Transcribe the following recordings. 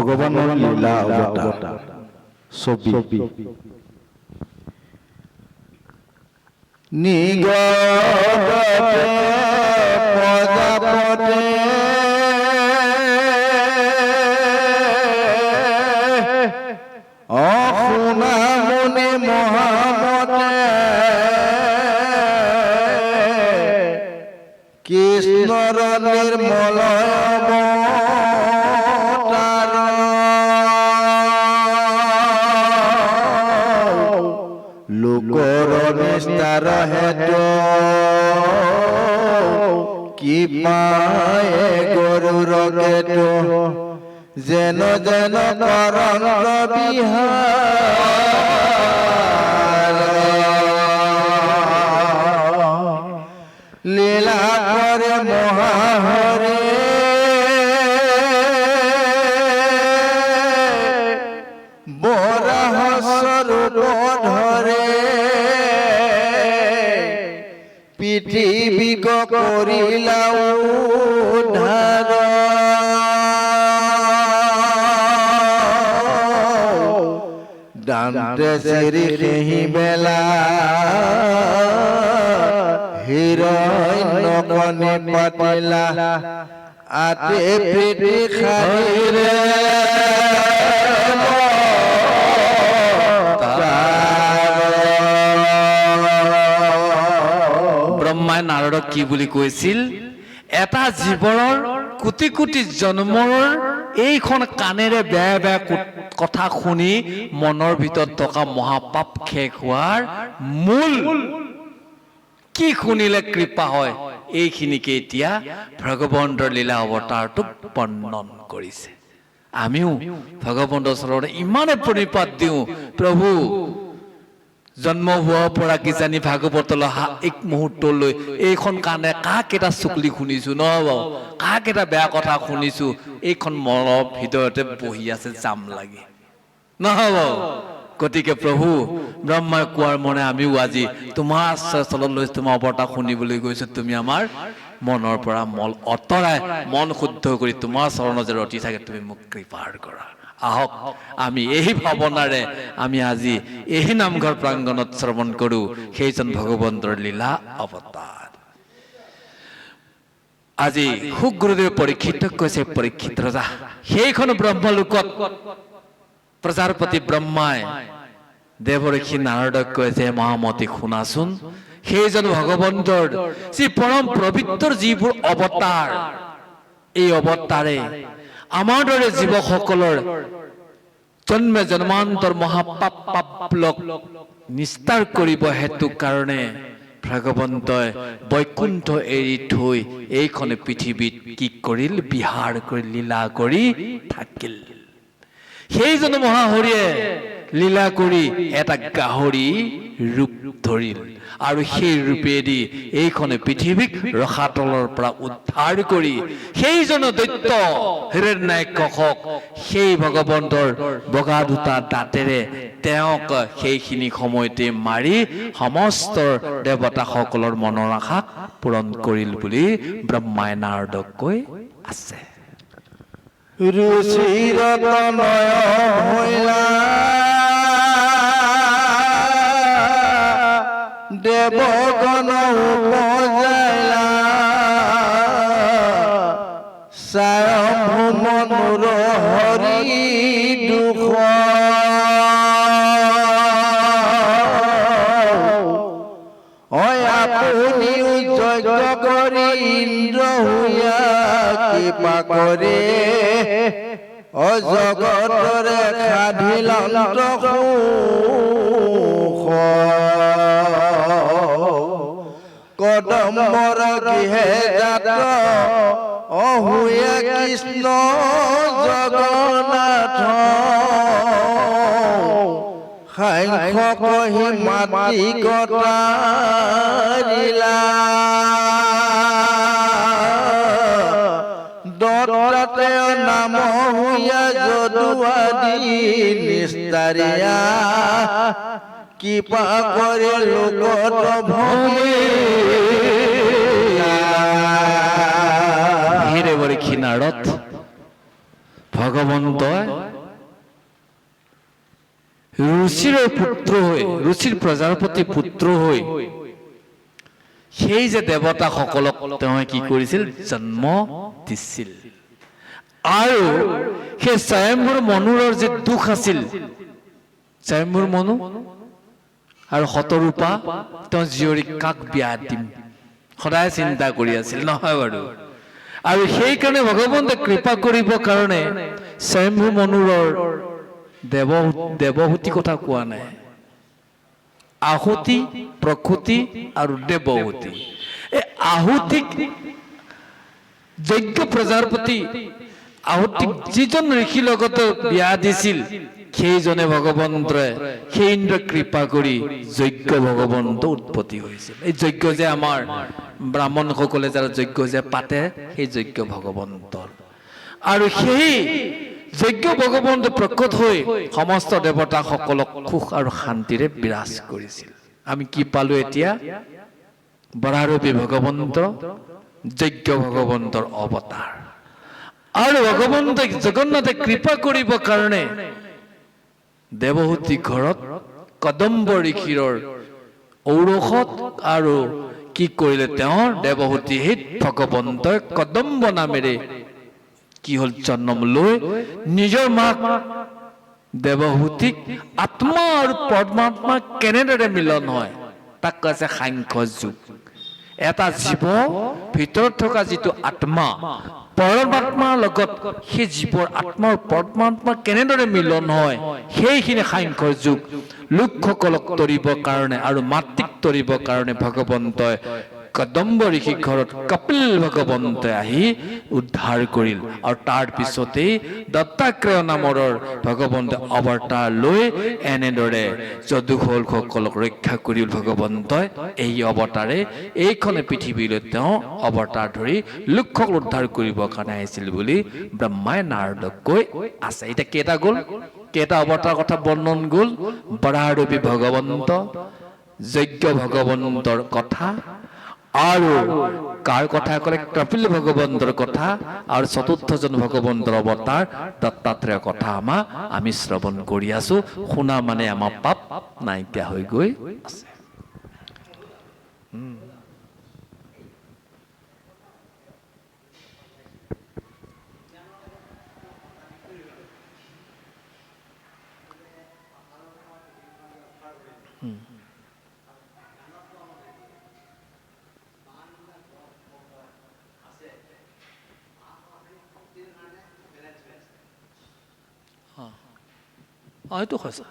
ভগৱানৰ লীলা অৱতাৰ ছবি নিগতে প্ৰজাপতে অশুনা মুনি মহামতে কৃষ্ণৰ নিৰ্মল অৱতাৰ লোকৰ নিস্তাৰ হেতু কি পায়ে গৰুৰ কেতু যেন যেন কৰন্ত বিহাৰ লীলা কৰে মহাহৰে বৰাহ স্বৰূপ ধৰে পৃথিৱীক কৰিলা উদ্ধাৰ দান্তে শ্ৰী সেহি বেলা হিৰণ্য কণি পাতিলা আতে প্ৰীতি খাইৰে ব্ৰহ্মাই নাৰদক কি বুলি কৈছিল এটা জীৱৰ কোটি কোটি জন্মৰ এইখন কাণেৰে বেয়া বেয়া কথা শুনি মনৰ ভিতৰত থকা মহাপাপ শেষ হোৱাৰ মূল কি শুনিলে কৃপা হয় এইখিনিকে এতিয়া ভগৱন্তৰ লীলা অৱতাৰটোক বৰ্ণন কৰিছে আমিও ভগৱন্তৰ ওচৰত ইমানে প্ৰণিপাত দিওঁ প্ৰভু জন্ম হোৱাৰ পৰা কিজানি ভাগৱতলৈ এক মুহূৰ্তলৈ এইখন কাণে কাক এটা চুকলি শুনিছো নহব কাক এটা বেয়া কথা শুনিছো এইখন মনৰ ভিতৰতে বহি আছে জাম লাগি নহব গতিকে প্ৰভু ব্ৰহ্মাই কোৱাৰ মনে আমিও আজি তোমাৰ আশ্ৰয়স্থললৈ তোমাৰ অৱতাৰ শুনিবলৈ গৈছো তুমি আমাৰ মনৰ পৰা মল অতৰাই মন শুদ্ধ কৰি তোমাৰ চৰণত যে ৰতি থাকে তুমি মোক কৃপাৰ কৰা আহক আমি এই ভাৱনাৰে আমি আজি এই নামঘৰ প্ৰাংগণত শ্ৰৱণ কৰো সেইজন ভগৱন্তৰ লীলা অৱতাৰ আজি সুগুৰুদেৱে পৰীক্ষিতক কৈছে পৰীক্ষিত ৰজা সেইখন ব্ৰহ্মলোকত প্ৰজাপতি ব্ৰহ্মাই দেৱঋষি নাৰদক কৈছে মহামতি শুনাচোন সেইজন ভগৱন্তৰ যি পৰম পবিত্ৰ যিবোৰ অৱতাৰ এই অৱতাৰে আমাৰ দৰে জীৱসকলৰ জন্মে জন্মান্তৰ মহাপাপ পাপলক নিস্তাৰ কৰিব হেতু কাৰণে ভগৱন্তই বৈকুণ্ঠ এৰি থৈ এইখন পৃথিৱীত কি কৰিল বিহাৰ কৰি লীলা কৰি থাকিল সেইজন মহাহৰিয়ে লীলা কৰি এটা গাহৰি ৰূপ ধৰিল আৰু সেই ৰূপেদি এইখন পৃথিৱীক ৰসাতলৰ পৰা উদ্ধাৰ কৰি সেইজন দৈত্য হিৰণ্যাক্ষক সেই ভগৱন্তৰ বগা দুটা দাঁতেৰে তেওঁক সেইখিনি সময়তে মাৰি সমস্ত দেৱতাসকলৰ মনৰ আশা পূৰণ কৰিল বুলি ব্ৰহ্মাই নাৰদক কৈ আছে ৰুচিৰতনয় ভৈলা দেৱগণ উপজাইলা স্বয়ম্ভু মনুৰ হৰি দুখ আপুনিও যজ্ঞ কৰি ইন্দ্ৰ হৈয়া কৃপা কৰে অজগতৰে সাধিলন্ত সুখ কদম্বৰ গৃহে জাত অহুয়া কৃষ্ণ জগন্নাথ সাংখ্য কহি মাতি কটাৰিলা দত্তাতে নাম হুয়া যদুৱাদি নিস্তাৰিয়া কৃপা কৰে লোকত ভূমি হিৰে বৰক্ষী নাৰদ ভগৱন্তই ঋষিৰ পুত্ৰ হৈ ঋষিৰ প্ৰজাপতি পুত্ৰ হৈ সেই যে দেৱতাসকলক তেওঁ কি কৰিছিল জন্ম দিছিল আৰু সেই স্বয়ম্ভুৰ মনুৰৰ যে দুখ আছিল স্বয়ম্ভুৰ মনু আৰু শতৰূপা তেওঁ জীয়ৰীক কাক বিয়া দিম সদায় চিন্তা কৰি আছিল নহয় বাৰু আৰু সেইকাৰণে ভগৱন্তে কৃপা কৰিবৰ কাৰণে স্বয়ম্ভু মনুৰৰ দেৱহূতি কথা কোৱা নাই আহুতি প্ৰকৃতি আৰু দেৱহূতি এই আহুতিক যজ্ঞ প্ৰজাপতি আহুতিক যিজন ঋষিৰ লগতে বিয়া দিছিল সেইজনে ভগৱন্তই সেই ইন্দ্ৰ কৃপা কৰি যজ্ঞ ভগৱন্ত উৎপত্তি হৈছিল এই যজ্ঞ যে আমাৰ ব্ৰাহ্মণসকলে যাৰা যজ্ঞ যে পাতে সেই যজ্ঞ ভগৱন্তৰ আৰু সেই যজ্ঞ ভগৱন্ত প্ৰকট হৈ সমস্ত দেৱতাসকলক সুখ আৰু শান্তিৰে বিৰাজ কৰিছিল আমি কি পালো এতিয়া বৰাৰূপী ভগৱন্ত যজ্ঞ ভগৱন্তৰ অৱতাৰ আৰু ভগৱন্ত জগন্নাথে কৃপা কৰিবৰ কাৰণে দেৱহূতি ঘৰত কদম্ব ঋষিৰ ঔৰসত আৰু কি কৰিলে তেওঁৰ দেৱহূতি হিত ভগৱন্তই কদম্ব নামেৰে কি হল জন্ম লৈ নিজৰ মাক দেৱহূতিক আত্মা আৰু পৰমাত্মা কেনেদৰে মিলন হয় তাক কৈছে সাংখ্য যোগ এটা জীৱ ভিতৰত থকা যিটো আত্মা পৰমাত্মাৰ লগত সেই জীৱৰ আত্মা আৰু পৰমাত্মা কেনেদৰে মিলন হয় সেইখিনি সাংখ্য যোগ লোকসকলক তৰিবৰ কাৰণে আৰু মাতৃক তৰিবৰ কাৰণে ভগৱন্তই কদম্ব ঋষি ঘৰত কপিল ভগৱন্তই আহি উদ্ধাৰ কৰিল আৰু তাৰ পিছতেই দত্তাত্ৰেয় নামৰ ভগৱন্ত অৱতাৰ লৈ এনেদৰে যদুসকলক ৰক্ষা কৰিল ভগৱন্তই এই অৱতাৰে এইখনে পৃথিৱীলৈ তেওঁ অৱতাৰ ধৰি লোকসকল উদ্ধাৰ কৰিবৰ কাৰণে আহিছিল বুলি ব্ৰহ্মাই নাৰদক কৈ আছে এতিয়া কেইটা গ'ল কেইটা অৱতাৰ কথা বৰ্ণন গ'ল বৰাৰূপী ভগৱন্ত যজ্ঞ ভগৱন্তৰ কথা আৰু কাৰ কথা ক'লে কপিল ভগৱন্তৰ কথা আৰু চতুৰ্থজন ভগৱন্তৰ অৱতাৰ দত্তাত্ৰেয় কথা আমি শ্ৰৱণ কৰি আছো শুনা মানে আমাৰ পাপ নাইকিয়া হৈ গৈ আছে এইটো সঁচা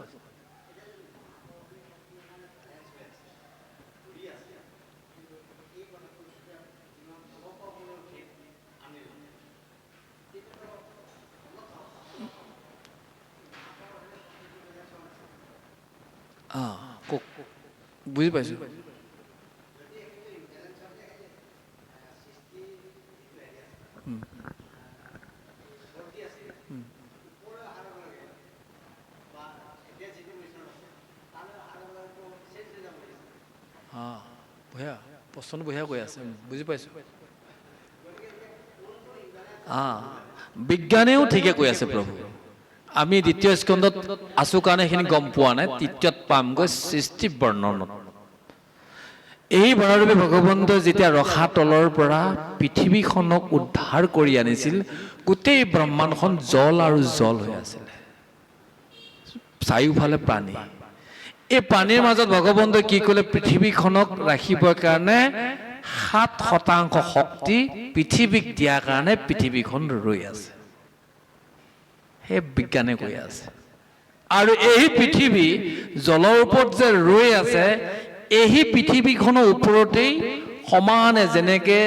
বুজি পাইছো প্ৰশ্ন বঢ়িয়া কৈ আছে বুজি পাইছো বিজ্ঞানেও ঠিকে কৈ আছে প্ৰভু আমি দ্বিতীয় স্কন্ধত আছো কাৰণে এইখিনি গম পোৱা নাই তৃতীয়ত পামগৈ সৃষ্টি বৰ্ণনত এই বৰাৰূপী ভগৱন্তই যেতিয়া ৰখা তলৰ পৰা পৃথিৱীখনক উদ্ধাৰ কৰি আনিছিল গোটেই ব্ৰহ্মাণ্ডখন জল আৰু জল হৈ আছিল চাৰিওফালে পানী এই পানীৰ মাজত ভগৱন্তই কি কৰিলে পৃথিৱীখনক ৰাখিবৰ কাৰণে 7% শক্তি পৃথিৱীক দিয়াৰ কাৰণে পৃথিৱীখন ৰৈ আছে সেই বিজ্ঞানে কৈ আছে আৰু এই পৃথিৱী জলৰ ওপৰত যে ৰৈ আছে এই পৃথিৱীখনৰ ওপৰতেই সমানে যেনেকে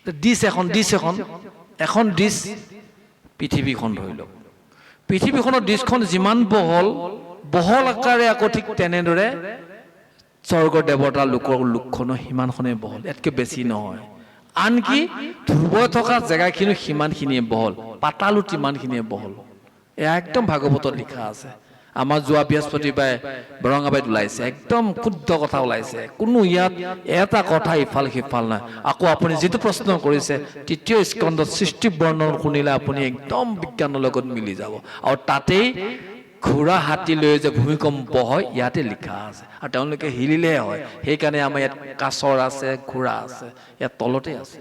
ডিছ এখন ডিছ পৃথিৱীখন ধৰি লওক পৃথিৱীখনৰ ডিছখন যিমান বহল আকাৰে আকৌ ঠিক তেনেদৰে স্বৰ্গৰ দেৱতা লোকখনৰ সিমানখনেই বহল ইয়াতকৈ বেছি নহয় আনকি ধ্ৰুৱ থকা জেগাখিনি সিমানখিনিয়ে বহল পাতালো তিমানখিনিয়ে বহল এয়া একদম ভাগৱতত লিখা আছে আমাৰ যোৱা বৃহস্পতিবাৰে বৰঙাবাৰীত ওলাইছে, একদম শুদ্ধ কথা ওলাইছে, কোনো ইয়াত এটা কথা ইফাল সিফাল নাই। আকৌ আপুনি যিটো প্ৰশ্ন কৰিছে তৃতীয় স্কন্ধত সৃষ্টি বৰ্ণন শুনিলে আপুনি একদম বিজ্ঞানৰ লগত মিলি যাব। আৰু তাতেই ঘোঁৰা হাতী লৈ যে ভূমিকম্প হয় ইয়াতে লিখা আছে, আৰু তেওঁলোকে হিলিলেহে হয়। সেইকাৰণে আমাৰ ইয়াত কাছৰ আছে, ঘোঁৰা আছে, ইয়াত তলতে আছে।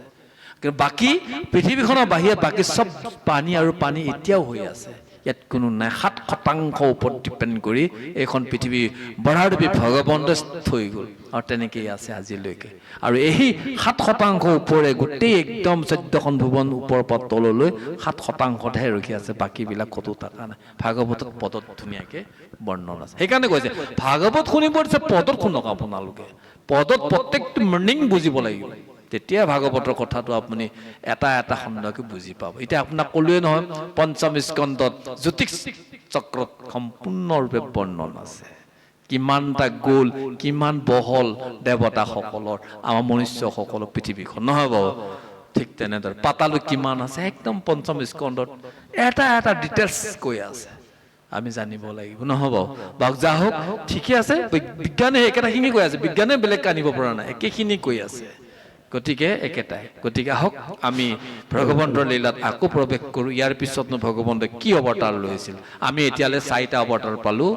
কিন্তু বাকী পৃথিৱীখনৰ বাহিৰে বাকী চব পানী আৰু পানী এতিয়াও হৈ আছে, ইয়াত কোনো নাই। 7% ওপৰত ডিপেণ্ড কৰি এইখন পৃথিৱী বৰাৰদেৱী ভগৱন্তই থৈ গ'ল, আৰু তেনেকেই আছে আজিলৈকে। আৰু এই 7% ওপৰে গোটেই একদম 14খন ভুৱন ওপৰৰ পৰা তললৈ 7%হে ৰখি আছে, বাকীবিলাক ক'তো থকা নাই। ভাগৱতত পদত ধুনীয়াকৈ বৰ্ণন আছে। সেইকাৰণে কৈছে ভাগৱত শুনিব দিছে, পদত শুনক আপোনালোকে। পদত প্ৰত্যেকটো মিনিং বুজিব লাগিব, তেতিয়া ভাগৱতৰ কথাটো আপুনি এটা এটা খণ্ডকৈ বুজি পাব। এতিয়া আপোনাক ক'লোৱে নহয়, পঞ্চম স্কন্ধত জ্যোতিষ চক্ৰত সম্পূৰ্ণৰূপে বৰ্ণন আছে, কিমানটা গোল, কিমান বহল দেৱতাসকলৰ, আমাৰ মনুষ্যসকলৰ পৃথিৱীখন, নহয় বাৰু? ঠিক তেনেদৰে পাতালো কিমান আছে, একদম পঞ্চম স্কন্ধত এটা এটা ডিটেইলছ কৈ আছে, আমি জানিব লাগিব, নহ'ব বাৰু? যা হওক, ঠিকে আছে, বিজ্ঞানে একেটাখিনি কৈ আছে, বিজ্ঞানে বেলেগ আনিব পৰা নাই, একেখিনি কৈ আছে, গতিকে একেটাই। গতিকে আহক আমি ভগৱন্তৰ লীলাত আকৌ প্ৰৱেশ কৰোঁ। ইয়াৰ পিছতনো ভগৱন্তই কি অৱতাৰ লৈছিল? আমি এতিয়ালৈ 4টা অৱতাৰ পালোঁ,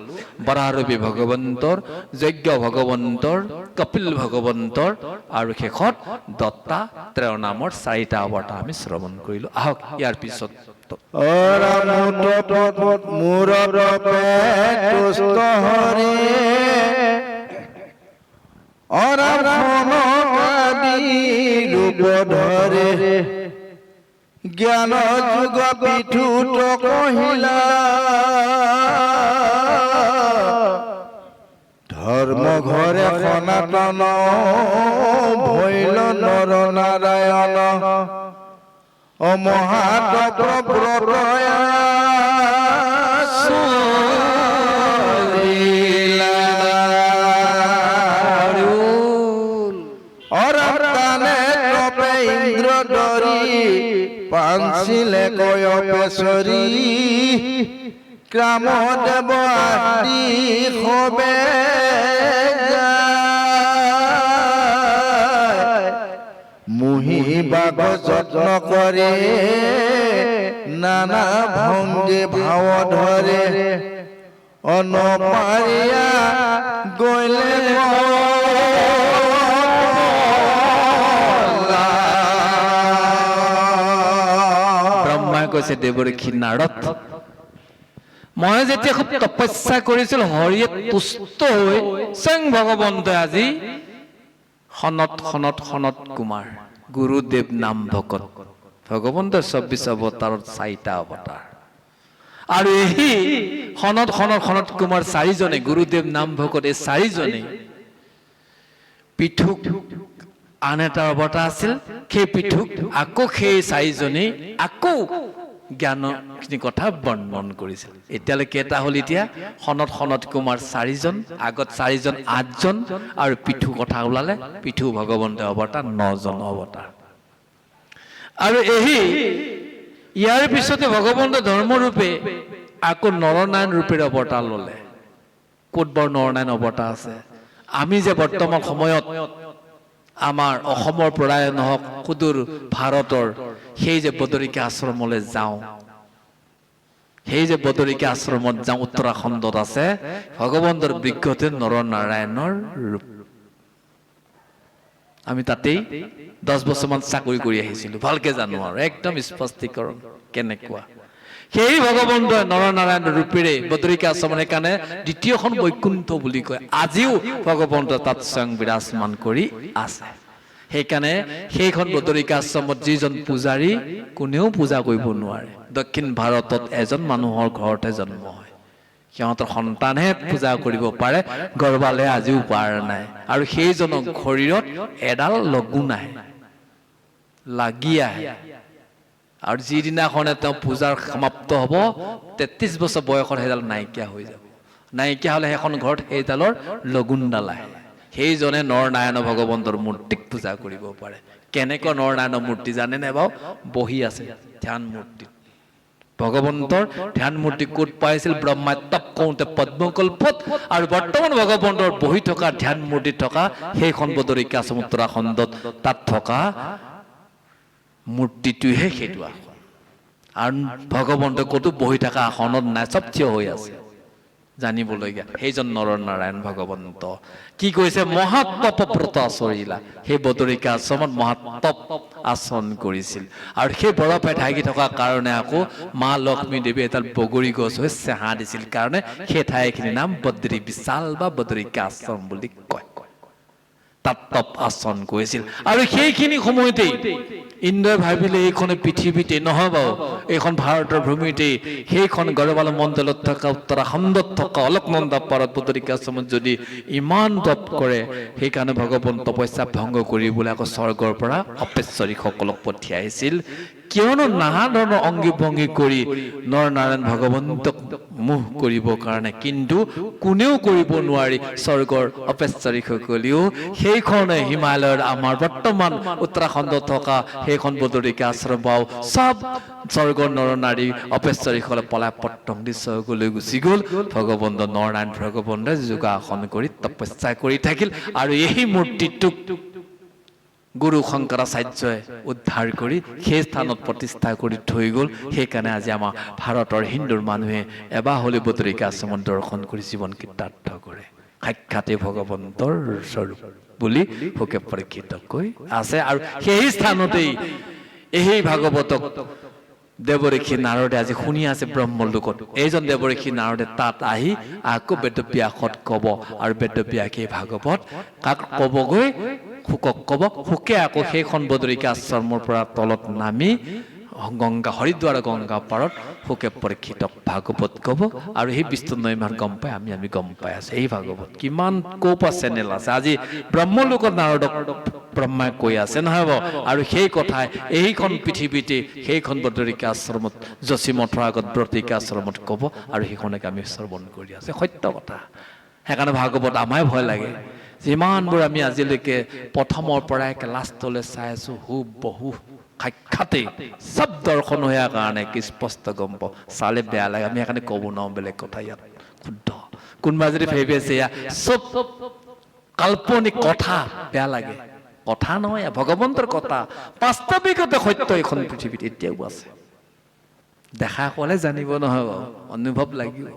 বৰাহৰূপী ভগৱন্তৰ, যজ্ঞ ভগৱন্তৰ, কপিল ভগৱন্তৰ, আৰু শেষত দত্তাত্ৰেয় নামৰ 4টা অৱতাৰ আমি শ্ৰৱণ কৰিলোঁ। আহক ইয়াৰ পিছত ৰূপ ধৰে জ্ঞান যুগ পিঠুত কহিলা, ধৰ্ম ঘৰে সনাতন ভৈল নৰ নাৰায়ণ, ও মহাতপ প্ৰলয়া পাঞ্চিলে কয় পেছৰী, ক্ৰাম দেৱ আদি সবে মুহি বাগ যত্ন কৰে, নানা ভংগী ভাৱ ধৰে, অনপাৰিয়া গলে কৈছে দেৱৰীক্ষী নাৰদ, মই যেতিয়া খুব তপস্যা কৰিছিল, হৰিয়ে তুষ্ট হৈ স্বয়ং ভগৱন্তই আজি সনত কুমাৰ গুৰুদেৱ নাম ভকত, ভগৱন্তৰ 24 অৱতাৰত 4টা অৱতাৰ, আৰু এই সনত কুমাৰ 4জনে, গুৰুদেৱ নাম ভকত, এই 4জনে পৃথুক আন এটা অৱতাৰ আছিল, সেই পৃথুক আকৌ সেই 4জনেই আকৌ জ্ঞানখিনি কথা বৰ্ণন কৰিছিল। এতিয়ালৈ কেইটা হ'ল? এতিয়া সনত কুমাৰ 4জন, আগত 4জন 8জন, আৰু পৃথু কথা ওলালে, পৃথু ভগৱন্ত অৱতাৰ 9জন অৱতাৰ। আৰু ইয়াৰ পিছতে ভগৱন্ত ধৰ্মৰূপে আকৌ নৰনাৰায়ণ ৰূপেৰে অৱতাৰ ল'লে। ক'ত বাৰু নৰনাৰায়ণ অৱতাৰ আছে? আমি যে বৰ্তমান সময়ত আমাৰ অসমৰ পৰাই নহওক, সুদূৰ ভাৰতৰ সেই যে বদৰিকা আশ্ৰমলৈ যাওঁ, সেই যে বদৰিকা আশ্ৰমত যাওঁ, উত্তৰাখণ্ডত আছে ভগৱন্তৰ বৃক্ষতে নৰনাৰায়ণৰ ৰূপ। আমি তাতেই 10 বছৰমান চাকৰি কৰি আহিছিলোঁ, ভালকে জানো আৰু একদম স্পষ্টীকৰণ কেনেকুৱা। সেই ভগৱন্তই নৰনাৰায়ণ ৰূপেৰে বদৰিকা আশ্ৰমৰ, সেইকাৰণে দ্বিতীয়খন বৈকুণ্ঠ বুলি কয়। আজিও ভগৱন্ত তাত স্বয়ং বিৰাজমান কৰি আছে। সেইকাৰণে সেইখন বদৰিকা আশ্ৰমত যিজন পূজাৰী, কোনেও পূজা কৰিব নোৱাৰে। দক্ষিণ ভাৰতত এজন মানুহৰ ঘৰতে জন্ম হয়, সিহঁতৰ সন্তানহে পূজা কৰিব পাৰে, গৰ্বালে আজিও পৰা নাই। আৰু সেইজনৰ শৰীৰত এডাল লঘু নাহে, লাগি আহে, আৰু যিদিনাখনে তেওঁ পূজাৰ সমাপ্ত হ'ব, 33 বছৰ বয়সত সেইডাল নাইকিয়া হৈ যাব। নাইকিয়া হ'লে সেইখন ঘৰত সেইডালৰ লগুণডাল আহে। সেইজনে নৰনাৰায়ণ ভগৱন্তৰ মূৰ্তিক পূজা কৰিব পাৰে। কেনেকৈ নৰনাৰায়ণৰ মূৰ্তি জানেনে বাৰু? বহি আছে ধ্যান মূৰ্তিত, ভগৱন্তৰ ধ্যান মূৰ্তি ক'ত পাইছিল ব্ৰহ্মাই তপ কৰোঁতে পদ্মকল্পত আৰু বৰ্তমান ভগৱন্তৰ বহি থকা ধ্যান মূৰ্তি থকা সেইখন বদৰিকা আশ্ৰম উত্তৰাখণ্ডত তাত থকা মূৰ্তিটোহে সেইটো আসন আৰু ভগৱন্ত ক'তো বহি থকা আসনত নাই চব থিয় হৈ আছে জানিবলগীয়া সেইজন নৰনাৰায়ণ ভগৱন্ত কি কৈছে মহাতপব্ৰত আচৰিলা সেই বদৰিকা আশ্ৰমত মহাতপ আচৰণ কৰিছিল আৰু সেই বৰফে ঢাকি থকা কাৰণে আকৌ মা লক্ষ্মী দেৱী এডাল বগৰী গছ হৈ চেহা দিছিল কাৰণে সেই ঠাইখিনিৰ নাম বদ্ৰী বিশাল বা বদৰিকা আশ্ৰম বুলি কয় তাত তপ আচৰণ কৰিছিল আৰু সেইখিনি সময়তেই ইন্দ্ৰই ভাবিলে এইখন পৃথিৱীতে নহয় বাৰু এইখন ভাৰতৰ ভূমিতেই সেইখন গড়বাল মণ্ডলত থকা উত্তৰাখণ্ডত থকা অলকনন্দা পাৰত বদৰিকা আশ্ৰমত যদি ইমান তপ কৰে সেইকাৰণে ভগৱান তপস্যা ভংগ কৰিবলৈ আকৌ স্বৰ্গৰ পৰা অপেশ্বৰীসকলক পঠিয়াইছিল কিয়নো নানা ধৰণৰ অংগী ভংগী কৰি নৰনাৰায়ণ ভগৱন্তক মোহ কৰিবৰ কাৰণে কিন্তু কোনেও কৰিব নোৱাৰি স্বৰ্গৰ অপেশ্বৰীসকলেও সেইখনে হিমালয়ৰ আমাৰ বৰ্তমান উত্তৰাখণ্ডত থকা সেইখন বদৰিকা আশ্ৰম পাও সব স্বৰ্গৰ নৰনাৰী অপেশ্বৰীসকলে পলাই পত্তং দি স্বৰ্গলৈ গুচি গ'ল ভগৱন্ত নৰনাৰায়ণ ভগৱন্তে যোগাসন কৰি তপস্যা কৰি থাকিল আৰু এই মূৰ্তিটোক গুৰু শংকৰাচাৰ্যই উদ্ধাৰ কৰি সেই স্থানত প্ৰতিষ্ঠা কৰি থৈ গ'ল সেইকাৰণে আজি আমাৰ ভাৰতৰ হিন্দুৰ মানুহে এবাৰ হ'লে বদৰিকা আশ্ৰমত দৰ্শন কৰি জীৱন কৃতাৰ্থ কৰে সাক্ষাতে ভগৱন্তৰ স্বৰূপ বুলি ভোকে পৰীক্ষিত কৈ আছে আৰু সেই স্থানতেই এই ভাগৱতক দেৱঋষি নাৰদে আজি শুনি আছে ব্ৰহ্মলোকত এইজন দেৱঋষি নাৰদে তাত আহি আকৌ বেদব্যাসত ক'ব আৰু বেদব্যাসে ভাগৱত কাক ক'বগৈ শুকক ক'ব শুকে আকৌ সেইখন বদৰিকা আশ্ৰমৰ পৰা তলত নামি গংগা হৰিদ্বাৰ গংগা পাৰত শুকে পৰীক্ষিতক ভাগৱত ক'ব আৰু সেই বিষ্ণু নৈমাৰ গম পাই আমি গম পাই আছো এই ভাগৱত কিমান ক'পা চেনেল আছে আজি ব্ৰহ্মলোকত নাৰদক ব্ৰহ্মাই কৈ আছে নহয় আৰু সেই কথাই এইখন পৃথিৱীতে সেইখন বদৰিকা আশ্ৰমত যশী মঠৰ আগত বদৰিকা আশ্ৰমত ক'ব আৰু সেইখনকে আমি শ্ৰৱণ কৰি আছে সত্য কথা সেইকাৰণে ভাগৱত আমাই ভয় লাগে যিমানবোৰ আমি আজিলৈকে প্ৰথমৰ পৰাই লাষ্টলৈ চাই আছো বহু সাক্ষাতে সব দৰ্শন হোৱাৰ কাৰণে কি স্পষ্ট গম পাওঁ চালে বেয়া লাগে আমি সেইকাৰণে ক'ব নোৱাৰো বেলেগ কথা ইয়াত শুদ্ধ কোনোবা যদি ভাবি আছে এয়া চব কাল্পনিক কথা বেয়া লাগে কথা নহয় ভগৱন্তৰ কথা বাস্তৱিকতে সত্য এইখন পৃথিৱীত এতিয়াও আছে দেখা ক'লে জানিব নহয় অনুভৱ লাগিব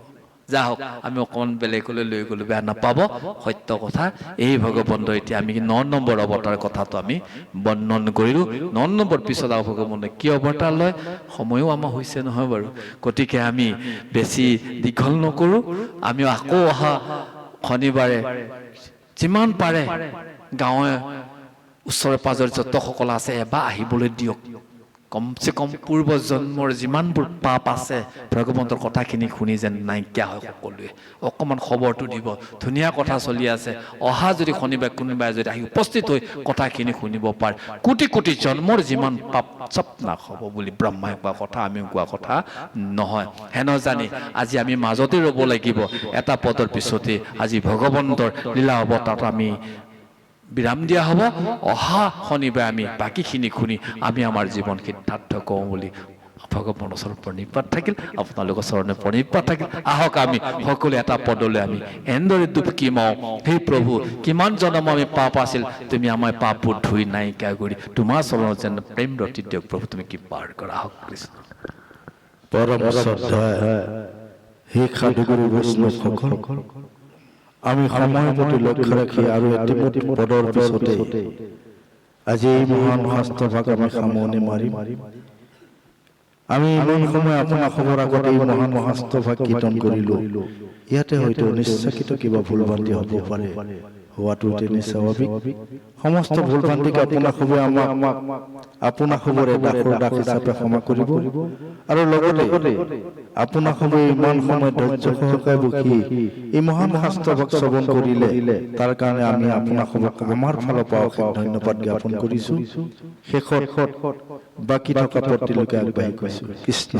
যা হওক আমি অকণমান বেলেগলৈ লৈ গ'লো বেয়া নাপাব সত্য কথা এই ভগৱন্ত এতিয়া আমি 9 নম্বৰ অৱতাৰ কথাটো আমি বৰ্ণন কৰিলোঁ 9 নম্বৰ পিছত আৰু ভগৱন্তে কি অৱতাৰ লয় সময়ো আমাৰ হৈছে নহয় বাৰু গতিকে আমি বেছি দীঘল নকৰোঁ আমি আকৌ অহা শনিবাৰে যিমান পাৰে গাঁৱে ওচৰে পাজৰে যতসকল আছে এবাৰ আহিবলৈ দিয়ক কমচে কম পূৰ্ব জন্মৰ যিমানবোৰ পাপ আছে ভগৱন্তৰ কথাখিনি শুনি যেন নাইকিয়া হয় সকলোৱে অকণমান খবৰটো দিব ধুনীয়া কথা চলি আছে অহা যদি শনিবাৰে কোনোবাই যদি আহি উপস্থিত হৈ কথাখিনি শুনিব পাৰে কোটি কোটি জন্মৰ যিমান পাপ চব নাশ হ'ব বুলি ব্ৰহ্মাই কোৱা কথা আমি কোৱা কথা নহয় হেন জানি আজি আমি মাজতে ৰ'ব লাগিব এটা পদৰ পিছতে আজি ভগৱন্তৰ লীলা অৱতাৰটো আমি বিৰাম দিয়া হ'ব অহা শনিবাৰে আমি বাকীখিনি শুনি আমি আমাৰ জীৱন সিদ্ধাৰ্থ কৰোঁ বুলি ভগৱানৰ ওচৰত প্ৰণিপাত থাকিল আপোনালোকৰ চৰণে প্ৰণিপাত থাকিল আহক আমি সকলোৱে এটা পদলৈ আমি এনেদৰে ডুবকি মাওঁ হে প্ৰভু কিমান জনম আমি পাপ আছিল তুমি আমাৰ পাপবোৰ ধুই নাইকিয়া কৰি তোমাৰ চৰণত যেন প্ৰেম ৰতি দিয়ক প্ৰভু তুমি কি পাৰ কৰা হওক কৃষ্ণ পৰম শ্ৰদ্ধায় হে সাধুগুৰু বৈষ্ণৱসকল আমি সময়ৰ প্ৰতি লক্ষ্য ৰাখি আৰু এটি পদৰ পিছতে আজি এই মহান শাস্ত্ৰভাগ আমি সামৰণি মাৰিম আমি ইমান সময় আপোনাৰ খবৰ আগত এই মহান শাস্ত্ৰভাগ কীৰ্তন কৰিলোঁ ইয়াতে হয়তো নিশ্চয়কিত কিবা ভুল ভ্ৰান্তি হ'ব পাৰে হোৱাটো তেনে স্বাভাৱিক সমস্ত ভুল ভ্ৰান্তিকে আপোনাৰ খবৰে আমাক আপোনাৰ খবৰে দাস হিচাপে ক্ষমা কৰিব আৰু লগতে আপোনাৰ খবৰে ইমান সময় ধৈৰ্য সহকাৰে বহি এই মহান শাস্ত্ৰভাগ শ্ৰৱণ কৰিলে তাৰ কাৰণে আমি আপোনাৰ খবৰক আমাৰ ফালৰ পৰা ধন্যবাদ জ্ঞাপন কৰিছোঁ শেষত বাকী থকা পদটিলৈকে আগবাঢ়ি গৈছোঁ কৃষ্ণ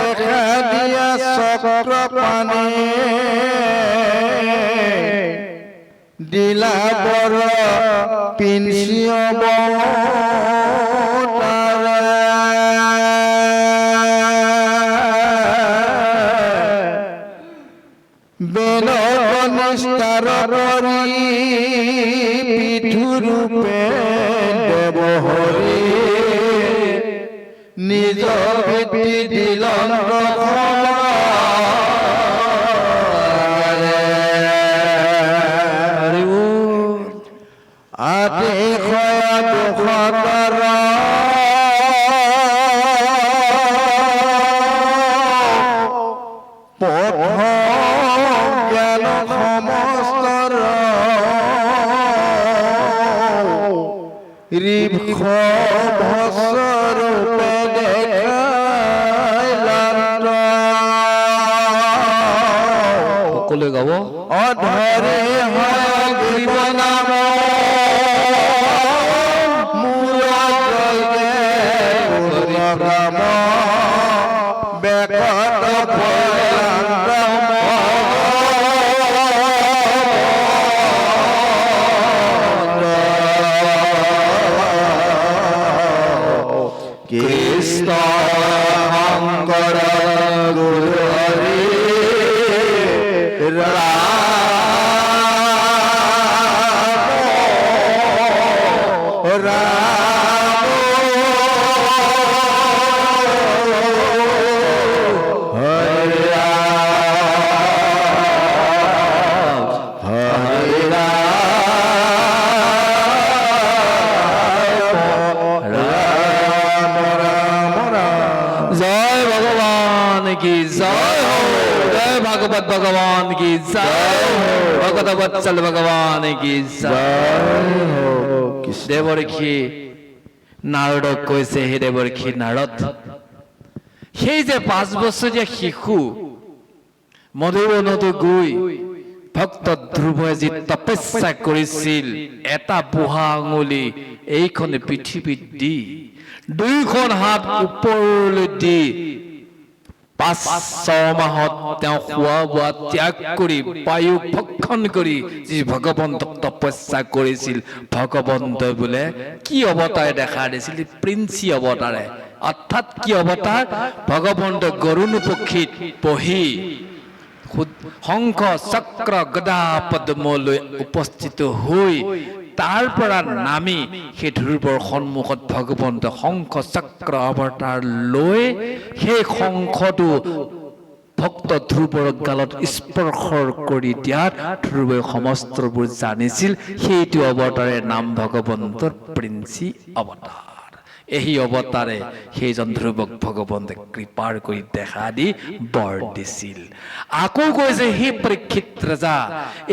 দেখা দিয়া চক্ৰ পানী দিলা বৰ পিঞ্চি বেনস্তাৰ কৰি পিঠুৰূপে দেৱহৰি নিজ পিতৃ দিলন আতে খয়া দুখতৰ জ্ঞান সমস্তৰ ঋষ ভস্বৰূপে সকলোৱে গাব অধৰে হয় জীৱনাম ৰাম বেকত কৃষ্ণ শংকৰ গুৰু হৰি জয় ভগৱান কি জয় হো জয় ভাগৱত ভগৱান কি জয় ভগত বৎসল ভগৱান কি জয় দেৱৰ্ষি নাৰদক কৈছে হে দেৱৰ্ষি নাৰদ সেই যে 5 বছৰীয়া শিশু মধুবনতো গৈ ভক্ত ধ্ৰুৱই যি তপস্যা কৰিছিল এটা বুঢ়া আঙুলি এইখন পৃথিৱীত দি দুইখন হাত ওপৰলৈ দি 5-6 মাহত তেওঁ খোৱা বোৱা ত্যাগ কৰি বায়ু ভক্ষণ কৰি যি ভগৱন্তক তপস্যা কৰিছিল ভগৱন্তই বোলে কি অৱতাৰে দেখা দিছিল প্ৰিন্সি অৱতাৰে অৰ্থাৎ কি অৱতাৰ ভগৱন্ত গৰুণ পক্ষীত বহি শংখ চক্ৰ গদা পদ্মলৈ উপস্থিত হৈ তাৰ পৰা নামি সেই ধ্ৰুৱৰ সন্মুখত ভগৱন্ত শংখ চক্ৰ অৱতাৰ লৈ সেই শংখটো ভক্ত ধ্ৰুৱৰ গালত স্পৰ্শ কৰি দিয়াত ধ্ৰুৱে সমস্তবোৰ জানিছিল সেইটো অৱতাৰে নাম ভগৱন্তৰ প্ৰিন্সি অৱতাৰ এই অৱতাৰে সেইজন ধ্ৰুৱক ভগৱন্তে কৃপাৰ কৰি দেখা দি বৰ দিছিল আকৌ কৈছে হে পৰীক্ষিত ৰজা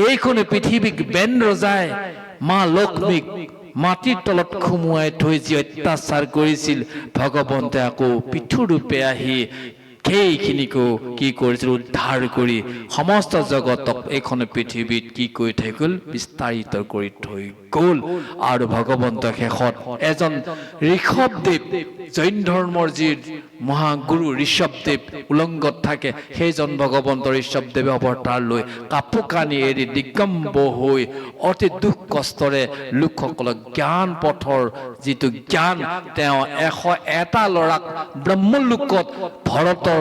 এইখন পৃথিৱীক বেন ৰজাই মা লক্ষ্মীক মাটিৰ তলত খুমুৱাই থৈ যি অত্যাচাৰ কৰিছিল ভগৱন্তে আকৌ পিঠুৰূপে আহি সেইখিনিকো কি কৰিছিল উদ্ধাৰ কৰি সমস্ত জগতক এইখন পৃথিৱীত কি কৰি থৈ গ'ল বিস্তাৰিত কৰি থৈ গ'ল আৰু ভগৱন্ত শেষত এজন ঋষভদেৱ জৈন ধৰ্মৰ যি মহাগুৰু ঋষভদেৱ উলংগত থাকে সেইজন ভগৱন্ত ঋষভদেৱে অৱতাৰ লৈ কাপোৰ কানি এৰি দিগম্ব হৈ অতি দুখ কষ্টৰে লোকসকলক জ্ঞান পথৰ যিটো জ্ঞান তেওঁ 101টা ল'ৰাক ব্ৰহ্মলোকত ভৰতৰ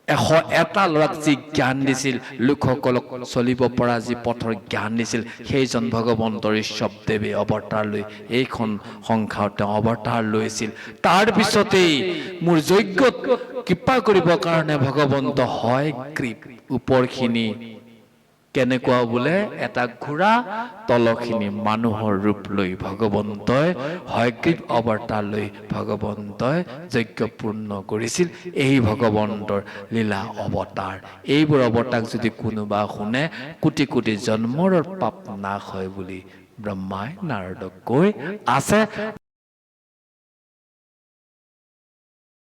101টা ল'ৰাক যি জ্ঞান দিছিল লোকসকলক চলিব পৰা যি পথৰ জ্ঞান দিছিল সেইজন ভগৱন্ত ঋষভদেৱে অৱতাৰ লৈ এইখন সংসাৰ তেওঁ অৱতাৰ লৈছিল তাৰ পিছতেই মোৰ যজ্ঞত কৃপা কৰিবৰ কাৰণে ভগৱন্ত হয় কৃপ ওপৰখিনি কেনেকুৱা বোলে এটা ঘোঁৰা তলখিনি মানুহৰ ৰূপ লৈ ভগৱন্তই হয়গ্ৰীৱ অৱতাৰ লৈ ভগৱন্তই যজ্ঞ পূৰ্ণ কৰিছিল এই ভগৱন্তৰ লীলা অৱতাৰ এইবোৰ অৱতাৰক যদি কোনোবা শুনে কোটি কোটি জন্মৰ পাপ নাশ হয় বুলি ব্ৰহ্মাই নাৰদক কৈ আছে